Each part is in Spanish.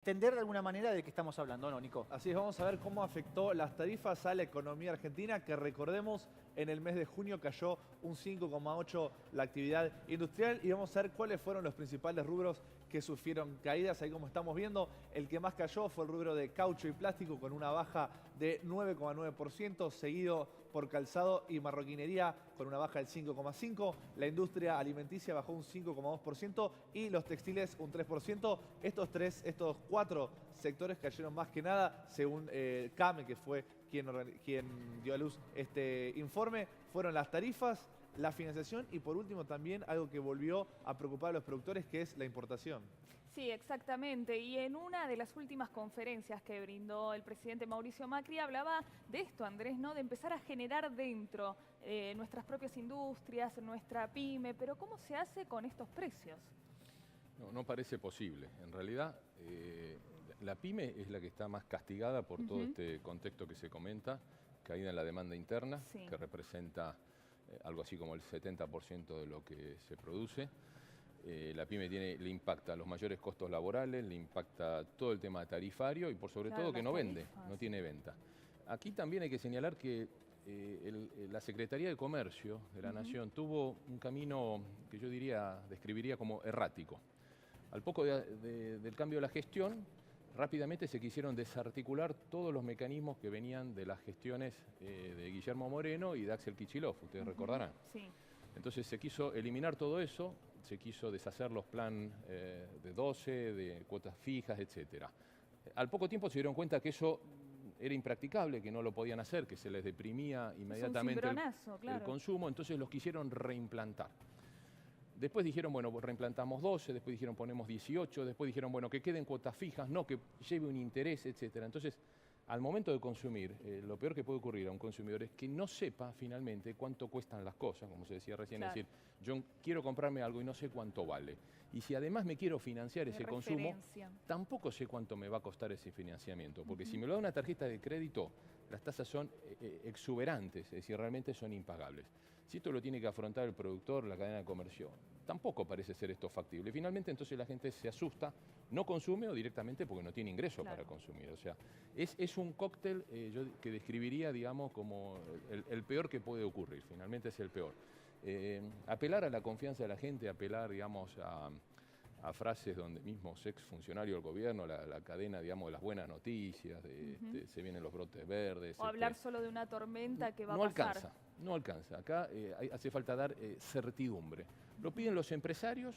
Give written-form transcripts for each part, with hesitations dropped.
Entender de alguna manera de qué estamos hablando, ¿no, Nico? Así es, vamos a ver cómo afectó las tarifas a la economía argentina, que recordemos, en el mes de junio cayó un 5,8% la actividad industrial, y vamos a ver cuáles fueron los principales rubros que sufrieron caídas. Ahí, como estamos viendo, el que más cayó fue el rubro de caucho y plástico, con una baja de 9,9%, seguido por calzado y marroquinería con una baja del 5,5%. La industria alimenticia bajó un 5,2% y los textiles un 3%. Estos cuatro sectores cayeron más que nada, según CAME, que fue quien dio a luz este informe, fueron las tarifas, la financiación y, por último, también algo que volvió a preocupar a los productores, que es la importación. Sí, exactamente. Y en una de las últimas conferencias que brindó el presidente Mauricio Macri hablaba de esto, Andrés, ¿no? De empezar a generar dentro nuestras propias industrias, nuestra pyme. Pero ¿cómo se hace con estos precios? No parece posible. En realidad, la pyme es la que está más castigada por todo este contexto que se comenta, caída en la demanda interna, Sí. que representa algo así como el 70% de lo que se produce. La pyme le impacta los mayores costos laborales, le impacta todo el tema tarifario y por sobre todo que no vende, no tiene venta. Aquí también hay que señalar que la Secretaría de Comercio de la Nación tuvo un camino que yo describiría como errático. Al poco del cambio de la gestión, rápidamente se quisieron desarticular todos los mecanismos que venían de las gestiones de Guillermo Moreno y de Axel Kicillof, ustedes recordarán. Sí. Entonces se quiso eliminar todo eso, se quiso deshacer los planes de 12, de cuotas fijas, etc. Al poco tiempo se dieron cuenta que eso era impracticable, que no lo podían hacer, que se les deprimía inmediatamente el consumo, entonces los quisieron reimplantar. Después dijeron, bueno, reimplantamos 12, después dijeron ponemos 18, después dijeron, bueno, que queden cuotas fijas, no, que lleve un interés, etc. Entonces, al momento de consumir, lo peor que puede ocurrir a un consumidor es que no sepa finalmente cuánto cuestan las cosas, como se decía recién, es decir, yo quiero comprarme algo y no sé cuánto vale. Y si además me quiero financiar ese consumo, tampoco sé cuánto me va a costar ese financiamiento, porque si me lo da una tarjeta de crédito, las tasas son exuberantes, es decir, realmente son impagables. Si esto lo tiene que afrontar el productor, la cadena de comercio, tampoco parece ser esto factible. Finalmente, entonces la gente se asusta, no consume o directamente porque no tiene ingreso para consumir. O sea, es un cóctel que describiría, digamos, como el peor que puede ocurrir. Finalmente es el peor. Apelar a la confianza de la gente, apelar, digamos, a frases donde mismos ex funcionarios del gobierno, la cadena, digamos, de las buenas noticias, se vienen los brotes verdes. O hablar solo de una tormenta que va a pasar. No alcanza. Acá hace falta dar certidumbre. Lo piden los empresarios,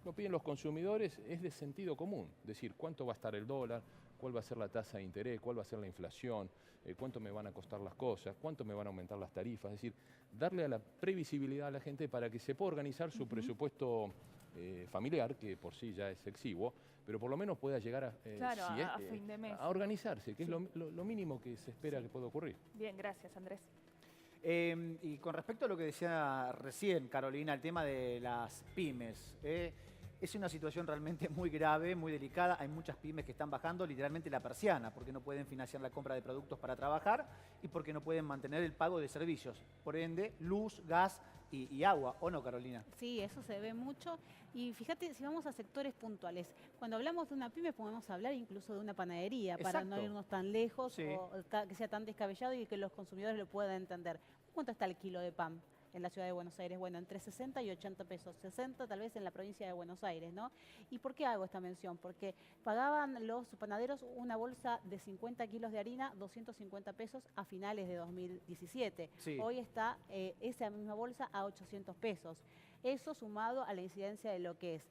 lo piden los consumidores, es de sentido común. Decir, cuánto va a estar el dólar, cuál va a ser la tasa de interés, cuál va a ser la inflación, cuánto me van a costar las cosas, cuánto me van a aumentar las tarifas. Es decir, darle a la previsibilidad a la gente para que se pueda organizar su presupuesto familiar, que por sí ya es exiguo, pero por lo menos pueda llegar a fin de mes. A organizarse, que es lo mínimo que se espera que pueda ocurrir. Bien, gracias, Andrés. Y con respecto a lo que decía recién Carolina, el tema de las pymes, es una situación realmente muy grave, muy delicada. Hay muchas pymes que están bajando literalmente la persiana porque no pueden financiar la compra de productos para trabajar y porque no pueden mantener el pago de servicios. Por ende, luz, gas y agua. ¿O no, Carolina? Sí, eso se ve mucho. Y fíjate, si vamos a sectores puntuales, cuando hablamos de una pyme podemos hablar incluso de una panadería, para no irnos tan lejos o que sea tan descabellado y que los consumidores lo puedan entender. ¿Cuánto está el kilo de pan en la ciudad de Buenos Aires? Bueno, entre 60 y 80 pesos. 60 tal vez en la provincia de Buenos Aires, ¿no? ¿Y por qué hago esta mención? Porque pagaban los panaderos una bolsa de 50 kilos de harina, 250 pesos a finales de 2017. Hoy está esa misma bolsa a 800 pesos. Eso sumado a la incidencia de lo que es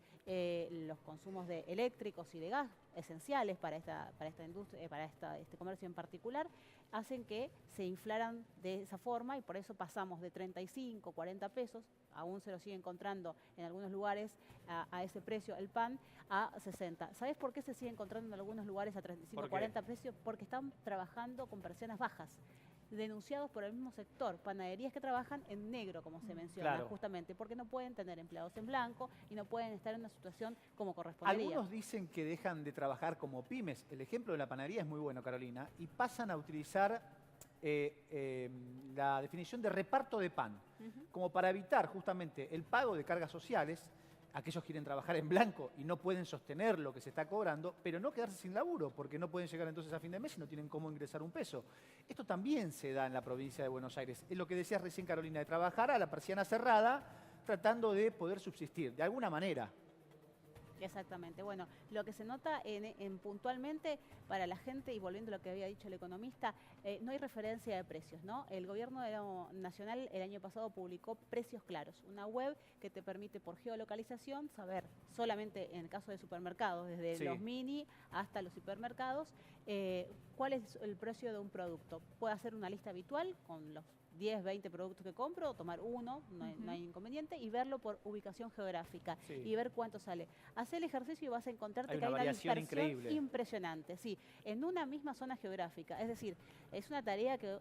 los consumos de eléctricos y de gas, esenciales para esta industria, para este comercio en particular, hacen que se inflaran de esa forma y por eso pasamos de 35, 40 pesos, aún se lo sigue encontrando en algunos lugares a ese precio el pan, a 60. ¿Sabes por qué se sigue encontrando en algunos lugares a 35, 40 precios? Porque están trabajando con persianas bajas, denunciados por el mismo sector, panaderías que trabajan en negro, como se menciona, justamente, porque no pueden tener empleados en blanco y no pueden estar en una situación como correspondería. Algunos dicen que dejan de trabajar como pymes. El ejemplo de la panadería es muy bueno, Carolina, y pasan a utilizar la definición de reparto de pan, como para evitar justamente el pago de cargas sociales aquellos quieren trabajar en blanco y no pueden sostener lo que se está cobrando, pero no quedarse sin laburo, porque no pueden llegar entonces a fin de mes y no tienen cómo ingresar un peso. Esto también se da en la provincia de Buenos Aires. Es lo que decías recién, Carolina, de trabajar a la persiana cerrada, tratando de poder subsistir, de alguna manera. Exactamente. Bueno, lo que se nota puntualmente para la gente, y volviendo a lo que había dicho el economista, no hay referencia de precios, ¿no? El gobierno nacional el año pasado publicó precios claros, una web que te permite por geolocalización saber solamente en el caso de supermercados, desde los mini hasta los supermercados, cuál es el precio de un producto. Puede hacer una lista habitual con los 10, 20 productos que compro, o tomar uno, no hay inconveniente, y verlo por ubicación geográfica y ver cuánto sale. Haz el ejercicio y vas a encontrarte que hay una dispersión increíble, impresionante, sí, en una misma zona geográfica. Es decir, es una tarea que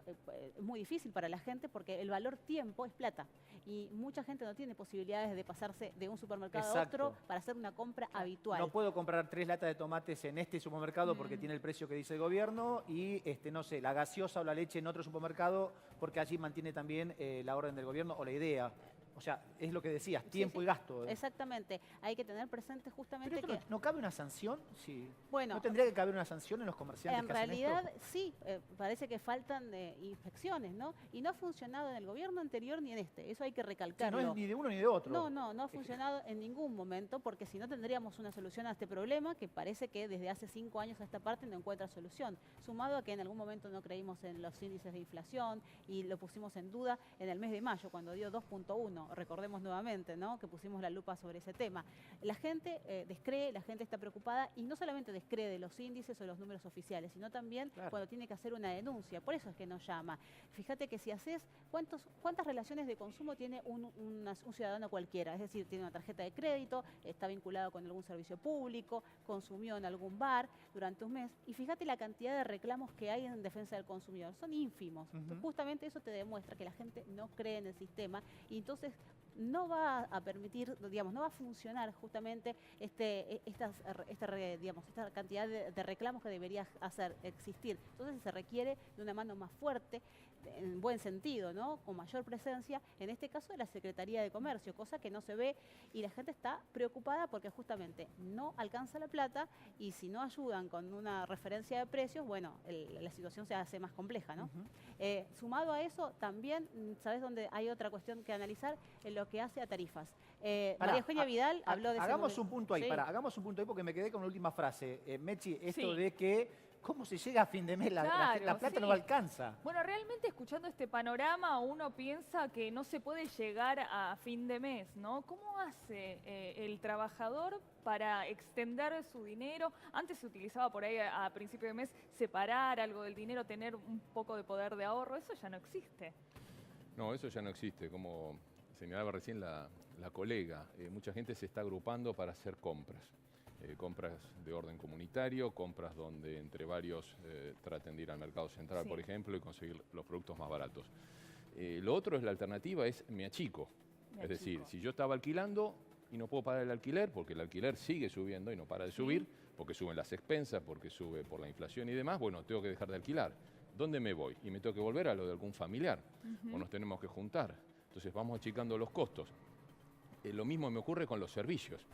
es muy difícil para la gente porque el valor tiempo es plata y mucha gente no tiene posibilidades de pasarse de un supermercado a otro para hacer una compra habitual. No puedo comprar 3 latas de tomates en este supermercado porque tiene el precio que dice el gobierno y, no sé, la gaseosa o la leche en otro supermercado porque allí mantiene también la orden del gobierno o la idea. O sea, es lo que decías, tiempo y gasto. Exactamente. Hay que tener presente justamente que... ¿No cabe una sanción? Sí. Bueno, ¿no tendría que caber una sanción en los comerciantes en que hacen realidad, esto? sí. Parece que faltan inspecciones, ¿no? Y no ha funcionado en el gobierno anterior ni en este. Eso hay que recalcarlo. Sí, no es ni de uno ni de otro. No ha funcionado en ningún momento porque si no tendríamos una solución a este problema que parece que desde hace 5 años a esta parte no encuentra solución. Sumado a que en algún momento no creímos en los índices de inflación y lo pusimos en duda en el mes de mayo cuando dio 2.1. Recordemos nuevamente, ¿no?, que pusimos la lupa sobre ese tema. La gente descree, la gente está preocupada y no solamente descree de los índices o los números oficiales, sino también cuando tiene que hacer una denuncia. Por eso es que nos llama. Fíjate que si haces, ¿cuántas relaciones de consumo tiene un ciudadano cualquiera? Es decir, tiene una tarjeta de crédito, está vinculado con algún servicio público, consumió en algún bar durante un mes. Y fíjate la cantidad de reclamos que hay en defensa del consumidor. Son ínfimos. Justamente eso te demuestra que la gente no cree en el sistema y entonces no va a permitir, digamos, no va a funcionar justamente esta cantidad de reclamos que debería existir. Entonces se requiere de una mano más fuerte, en buen sentido, ¿no?, con mayor presencia, en este caso de la Secretaría de Comercio, cosa que no se ve y la gente está preocupada porque justamente no alcanza la plata y si no ayudan con una referencia de precios, bueno, la situación se hace más compleja, ¿no? Sumado a eso, también, ¿sabes dónde hay otra cuestión que analizar? En lo que hace a tarifas. María Eugenia Vidal habló de... Hagamos un punto ahí, hagamos un punto ahí porque me quedé con la última frase. Mechi, esto de que ¿cómo se llega a fin de mes? La plata no alcanza. Bueno, realmente escuchando este panorama uno piensa que no se puede llegar a fin de mes, ¿no? ¿Cómo hace el trabajador para extender su dinero? Antes se utilizaba por ahí a principio de mes separar algo del dinero, tener un poco de poder de ahorro. Eso ya no existe. No, eso ya no existe. Como señalaba recién la colega, mucha gente se está agrupando para hacer compras. Compras de orden comunitario, compras donde entre varios traten de ir al mercado central, por ejemplo, y conseguir los productos más baratos. Lo otro es la alternativa, es me achico. Es decir, si yo estaba alquilando y no puedo pagar el alquiler, porque el alquiler sigue subiendo y no para de subir, porque suben las expensas, porque sube por la inflación y demás, bueno, tengo que dejar de alquilar. ¿Dónde me voy? Y me tengo que volver a lo de algún familiar, o nos tenemos que juntar. Entonces vamos achicando los costos. Lo mismo me ocurre con los servicios.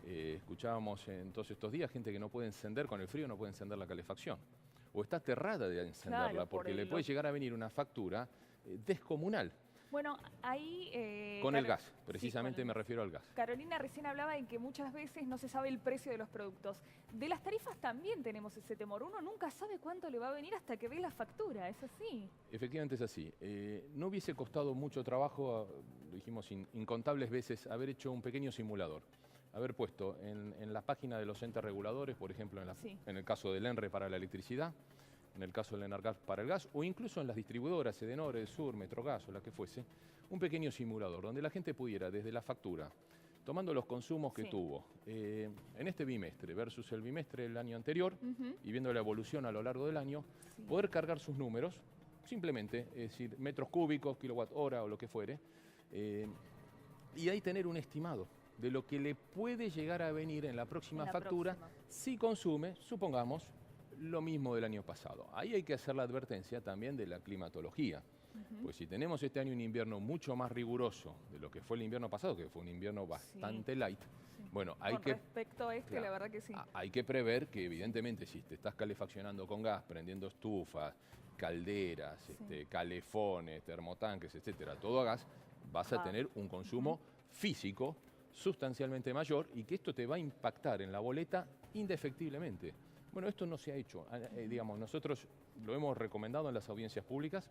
Escuchábamos en todos estos días gente que no puede encender con el frío, no puede encender la calefacción. O está aterrada de encenderla porque le puede llegar a venir una factura descomunal. Bueno, ahí... con el gas, precisamente me refiero al gas. Carolina recién hablaba en que muchas veces no se sabe el precio de los productos. De las tarifas también tenemos ese temor. Uno nunca sabe cuánto le va a venir hasta que ve la factura, ¿es así? Efectivamente es así. No hubiese costado mucho trabajo, lo dijimos incontables veces, haber hecho un pequeño simulador. Haber puesto en la página de los entes reguladores, por ejemplo, en el caso del ENRE para la electricidad, en el caso del Enargas para el gas, o incluso en las distribuidoras, Edenor, Edesur, Metrogas o la que fuese, un pequeño simulador donde la gente pudiera, desde la factura, tomando los consumos que tuvo en este bimestre versus el bimestre del año anterior y viendo la evolución a lo largo del año, poder cargar sus números, simplemente, es decir, metros cúbicos, kilowatt hora o lo que fuere, y ahí tener un estimado de lo que le puede llegar a venir en la próxima factura si consume, supongamos, lo mismo del año pasado. Ahí hay que hacer la advertencia también de la climatología. Pues si tenemos este año un invierno mucho más riguroso de lo que fue el invierno pasado, que fue un invierno bastante light, bueno, hay Con que... respecto a este, claro, la verdad que sí. Hay que prever que evidentemente si te estás calefaccionando con gas, prendiendo estufas, calderas, calefones, termotanques, etcétera, todo a gas, vas a tener un consumo físico sustancialmente mayor y que esto te va a impactar en la boleta indefectiblemente. Bueno, esto no se ha hecho. Digamos, nosotros lo hemos recomendado en las audiencias públicas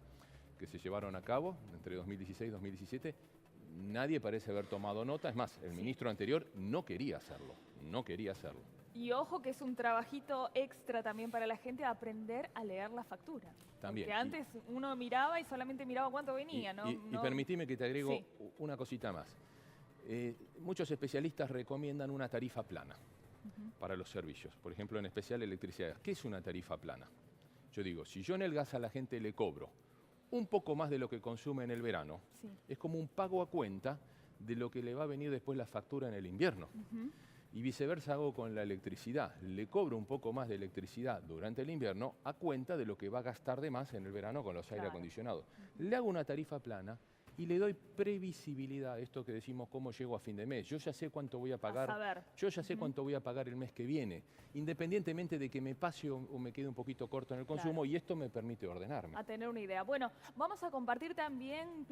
que se llevaron a cabo entre 2016 y 2017. Nadie parece haber tomado nota. Es más, el ministro anterior no quería hacerlo. No quería hacerlo. Y ojo que es un trabajito extra también para la gente aprender a leer la factura. También. Porque antes uno miraba y solamente miraba cuánto venía, ¿no? Y permitime que te agrego una cosita más. Muchos especialistas recomiendan una tarifa plana para los servicios. Por ejemplo, en especial electricidad. ¿Qué es una tarifa plana? Yo digo, si yo en el gas a la gente le cobro un poco más de lo que consume en el verano, es como un pago a cuenta de lo que le va a venir después la factura en el invierno. Y viceversa hago con la electricidad. Le cobro un poco más de electricidad durante el invierno a cuenta de lo que va a gastar de más en el verano con los aire acondicionados. Le hago una tarifa plana y le doy previsibilidad a esto que decimos cómo llego a fin de mes. Yo ya sé cuánto voy a pagar. Yo ya sé cuánto voy a pagar el mes que viene, independientemente de que me pase o me quede un poquito corto en el consumo, y esto me permite ordenarme. A tener una idea. Bueno, vamos a compartir también